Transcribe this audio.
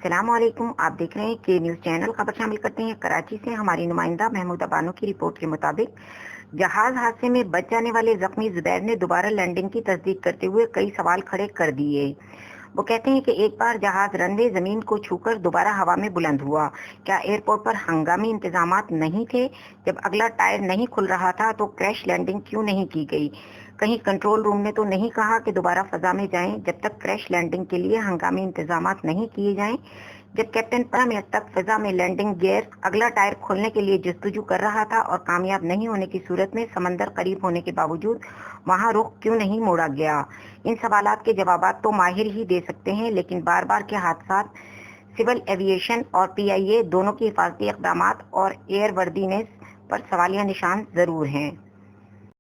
अस्सलाम वालेकुम। आप देख रहे हैं के न्यूज़ चैनल। खबर शामिल करते हैं कराची से। हमारी नुमाइंदा महमूदा बानो की रिपोर्ट के मुताबिक जहाज हादसे में बच जाने वाले जख्मी जुबैर ने दोबारा लैंडिंग की तस्दीक करते हुए कई सवाल खड़े कर दिए। वो कहते हैं कि एक बार जहाज रनवे जमीन को छूकर दोबारा हवा में बुलंद हुआ। क्या एयरपोर्ट पर हंगामी इंतजामात नहीं थे? जब अगला टायर नहीं खुल रहा था तो क्रैश लैंडिंग क्यों नहीं की गई? कहीं कंट्रोल रूम ने तो नहीं कहा कि दोबारा फजा में जाएं जब तक क्रैश लैंडिंग के लिए हंगामी इंतजामात नहीं किए जाएं? जब कैप्टन 15 मिनट तक फिजा में लैंडिंग गियर अगला टायर खोलने के लिए जस्तजू कर रहा था और कामयाब नहीं होने की सूरत में समंदर करीब होने के बावजूद वहां रुख क्यों नहीं मोड़ा गया? इन सवालात के जवाबात तो माहिर ही दे सकते हैं, लेकिन बार बार के हादसात सिविल एविएशन और PIA दोनों की हिफाजती इकदामात और एयर वर्दीनेस पर सवालिया निशान जरूर हैं।